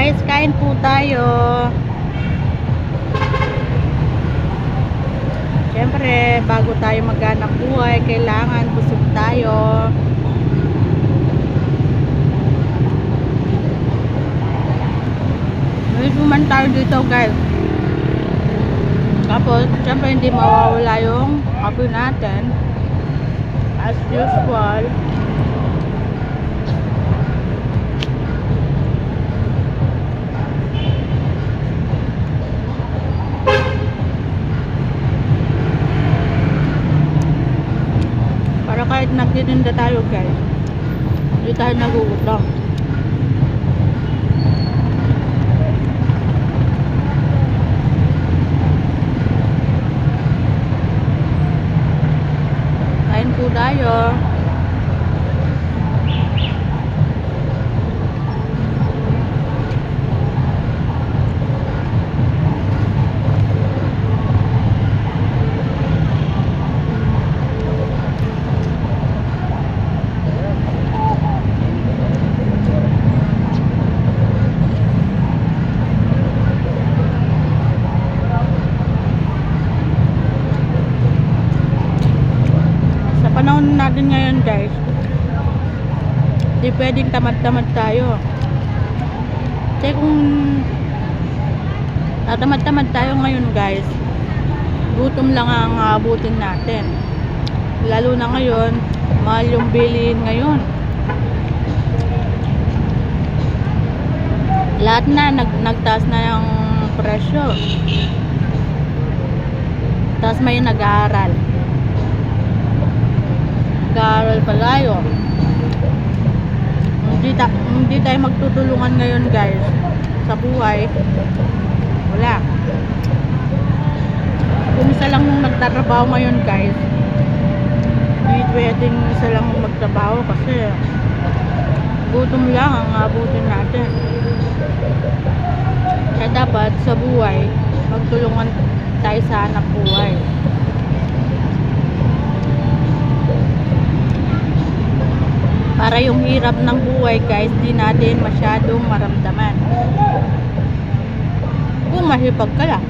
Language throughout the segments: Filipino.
Guys, kain po tayo. Siyempre, bago tayo maghanap buhay, kailangan busog tayo. May suman tayo dito, guys. Tapos, siyempre, hindi mawawala yung kape natin. As usual. Para kahit nagtitinda tayo, guys, hindi tayo nagugutom. Kain po tayo. Panahon natin ngayon, guys, di pwedeng tamad-tamad tayo. Kasi kung tamad-tamad tayo ngayon, guys, gutom lang ang abutin natin. Lalo na ngayon, mahal yung bilihin ngayon. Lahat na nagtaas na yung presyo. Tapos may nag-aaral. Nag-aaral pa tayo. Hindi tayo magtutulungan ngayon, guys, sa buhay. Wala. Kung isa lang yung nagtatrabaho ngayon, guys, hindi pwedeng isa lang yung magtrabaho kasi gutom lang ang abutin natin. Kaya dapat sa buhay, magtulungan tayo sa hanap buhay. Para yung hirap ng buhay, guys, di natin masyadong maramdaman. Kung mahipag ka lang.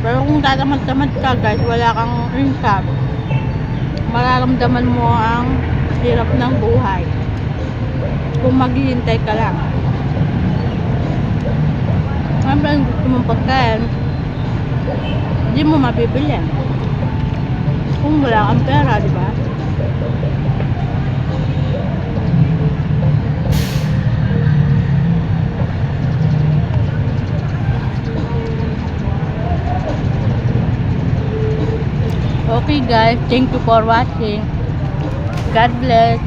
Pero kung tatamad-tamad ka, guys, wala kang income, mararamdaman mo ang hirap ng buhay kung maghihintay ka lang. Siyempre, gusto mong pagkain, hindi mo mabibili kung wala kang pera, di ba? Okay, guys, thank you for watching. God bless.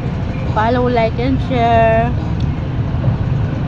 Follow, like, and share.